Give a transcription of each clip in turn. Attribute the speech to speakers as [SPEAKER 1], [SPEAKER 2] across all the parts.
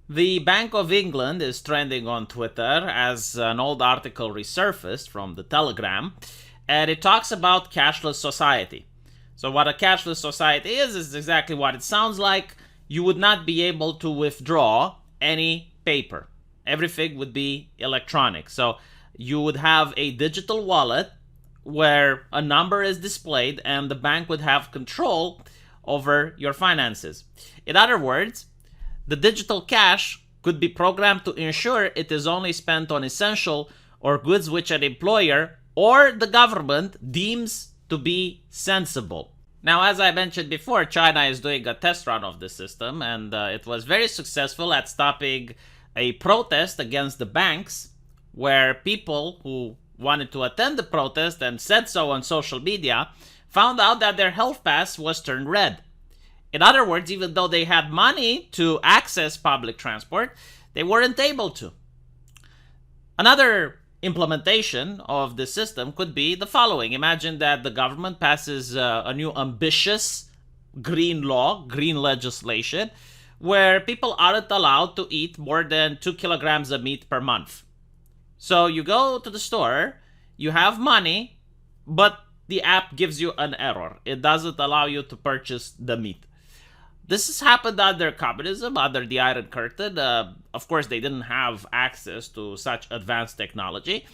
[SPEAKER 1] The Bank of England is trending on Twitter as an old article resurfaced from the Telegram, and it talks about cashless society. So, what a cashless society is exactly what it sounds like. You would not be able to withdraw any paper, everything would be electronic. So, you would have a digital wallet where a number is displayed, and the bank would have control over your finances. In other words, the digital cash could be programmed to ensure it is only spent on essential or goods which an employer or the government deems to be sensible. Now, as I mentioned before, China is doing a test run of the system, and it was very successful at stopping a protest against the banks, where people who wanted to attend the protest and said so on social media found out that their health pass was turned red. In other words, even though they had money to access public transport, they weren't able to. Another implementation of the system could be the following. Imagine that the government passes a new ambitious green law, green legislation, where people aren't allowed to eat more than 2 kilograms of meat per month. So you go to the store, you have money, but the app gives you an error. It doesn't allow you to purchase the meat. This has happened under communism, under the Iron Curtain. Of course, they didn't have access to such advanced technology,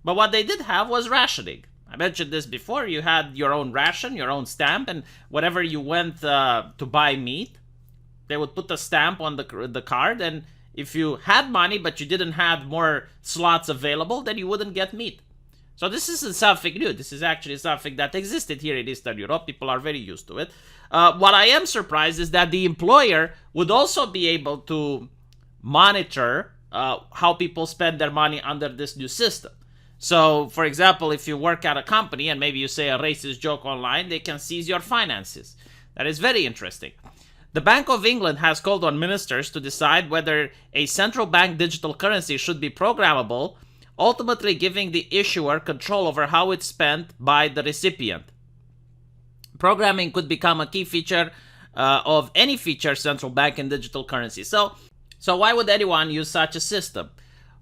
[SPEAKER 1] but what they did have was rationing. I mentioned this before. You had your own ration, your own stamp, and whenever you went to buy meat, they would put a stamp on the card, and if you had money but you didn't have more slots available, then you wouldn't get meat. So this isn't something new. This is actually something that existed here in Eastern Europe. People are very used to it. What I am surprised is that the employer would also be able to monitor how people spend their money under this new system. So, for example, if you work at a company and maybe you say a racist joke online, they can seize your finances. That is very interesting. The Bank of England has called on ministers to decide whether a central bank digital currency should be programmable, ultimately giving the issuer control over how it's spent by the recipient. Programming could become a key feature of any feature central bank and digital currency. So why would anyone use such a system?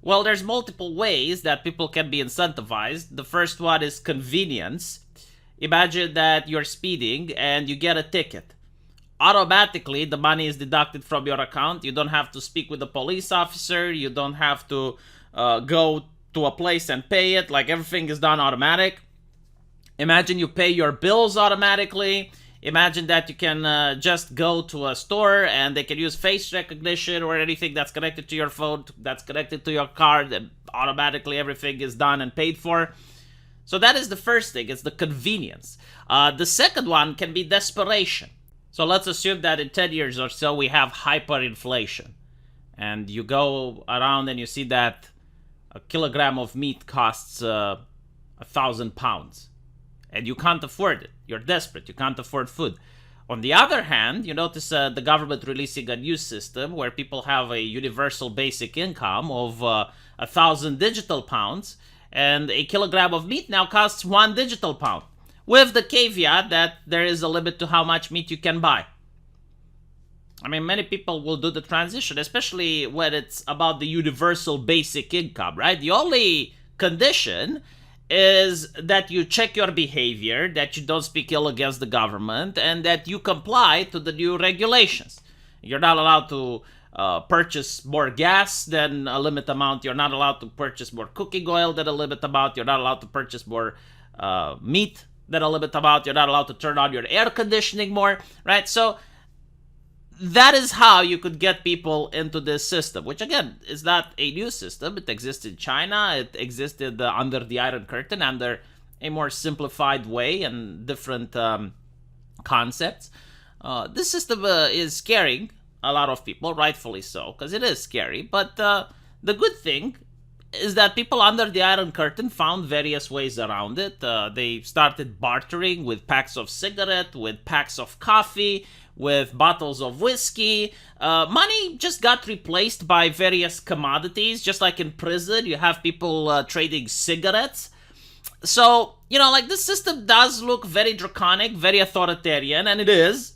[SPEAKER 1] Well, there's multiple ways that people can be incentivized. The first one is convenience. Imagine that you're speeding and you get a ticket. Automatically, the money is deducted from your account. You don't have to speak with a police officer. You don't have to go to a place and pay it. Like, everything is done automatic. Imagine you pay your bills automatically. Imagine that you can just go to a store and they can use face recognition or anything that's connected to your phone, that's connected to your card, and automatically everything is done and paid for. So that is the first thing, it's the convenience. The second one can be desperation. So let's assume that in 10 years or so we have hyperinflation. And you go around and you see that a kilogram of meat costs 1,000 pounds. And you can't afford it. You're desperate. You can't afford food. On the other hand, you notice the government releasing a new system where people have a universal basic income of 1,000 digital pounds, and a kilogram of meat now costs 1 digital pound, with the caveat that there is a limit to how much meat you can buy. I mean, many people will do the transition, especially when it's about the universal basic income, right? The only condition is that you check your behavior, that you don't speak ill against the government, and that you comply to the new regulations. You're not allowed to purchase more gas than a limit amount. You're not allowed to purchase more cooking oil than a limit amount. You're not allowed to purchase more meat than a limit amount. You're not allowed to turn on your air conditioning more, right? So that is how you could get people into this system, which again is not a new system. It existed in China. It existed under the Iron Curtain, under a more simplified way and different concepts. This system is scaring a lot of people, rightfully so, because it is scary. But the good thing is that people under the Iron Curtain found various ways around it. They started bartering with packs of cigarette, with packs of coffee, with bottles of whiskey. Money just got replaced by various commodities. Just like in prison, you have people trading cigarettes. So, like, this system does look very draconic, very authoritarian, and it is.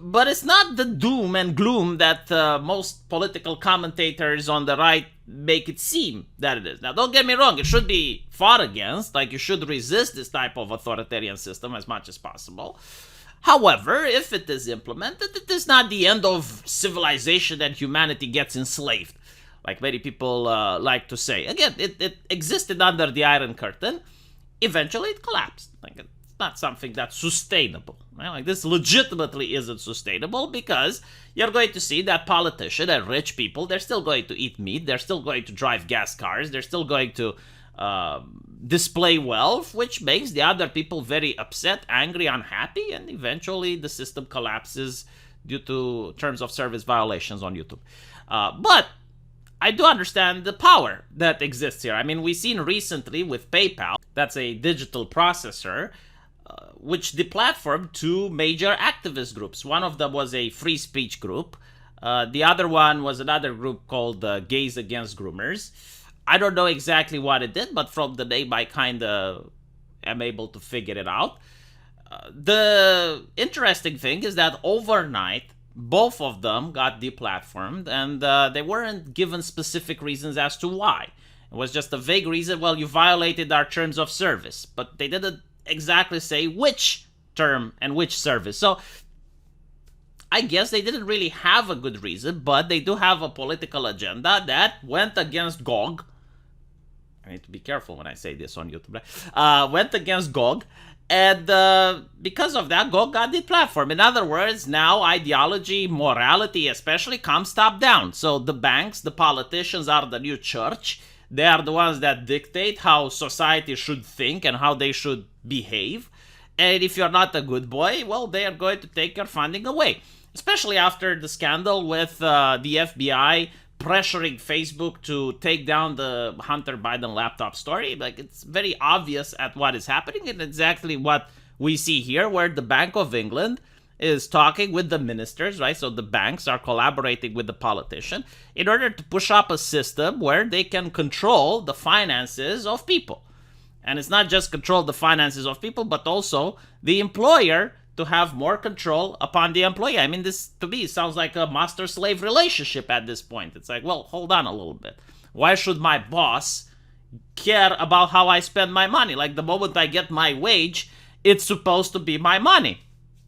[SPEAKER 1] But it's not the doom and gloom that most political commentators on the right make it seem that it is. Now, don't get me wrong, it should be fought against. Like, you should resist this type of authoritarian system as much as possible. However, if it is implemented, it is not the end of civilization and humanity gets enslaved, like many people like to say. Again, it existed under the Iron Curtain. Eventually, it collapsed. Like, it's not something that's sustainable. Right? Like, this legitimately isn't sustainable, because you're going to see that politicians and rich people, they're still going to eat meat, they're still going to drive gas cars, they're still going to display wealth, which makes the other people very upset, angry, unhappy, and eventually the system collapses due to terms of service violations on YouTube. But I do understand the power that exists here. I mean, we've seen recently with PayPal, that's a digital processor, which deplatformed two major activist groups. One of them was a free speech group. The other one was another group called Gays Against Groomers. I don't know exactly what it did, but from the name I kind of am able to figure it out. The interesting thing is that overnight, both of them got deplatformed, and they weren't given specific reasons as to why. It was just a vague reason, well, you violated our terms of service, but they didn't exactly say which term and which service. So I guess they didn't really have a good reason, but they do have a political agenda that went against GOG. I need to be careful when I say this on YouTube. Went against GOG, and because of that, GOG got deplatformed. In other words, now ideology, morality especially, comes top down. So the banks, the politicians are the new church. They are the ones that dictate how society should think and how they should behave. And if you're not a good boy, well, they are going to take your funding away. Especially after the scandal with the FBI pressuring Facebook to take down the Hunter Biden laptop story. Like, it's very obvious at what is happening, and exactly what we see here, where the Bank of England is talking with the ministers, right? So the banks are collaborating with the politician in order to push up a system where they can control the finances of people. And it's not just control the finances of people, but also the employer to have more control upon the employee. I mean, this, to me, sounds like a master-slave relationship at this point. It's like, well, hold on a little bit. Why should my boss care about how I spend my money? Like, the moment I get my wage, it's supposed to be my money.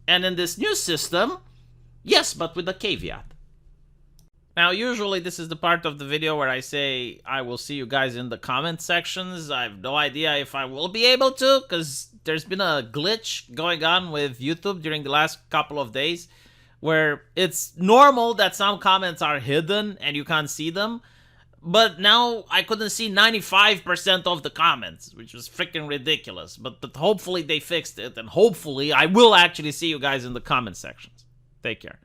[SPEAKER 1] And in this new system, yes, but with a caveat. Now, usually this is the part of the video where I say I will see you guys in the comment sections. I have no idea if I will be able to, because there's been a glitch going on with YouTube during the last couple of days where it's normal that some comments are hidden and you can't see them. But now I couldn't see 95% of the comments, which was freaking ridiculous. But hopefully they fixed it, and hopefully I will actually see you guys in the comment sections. Take care.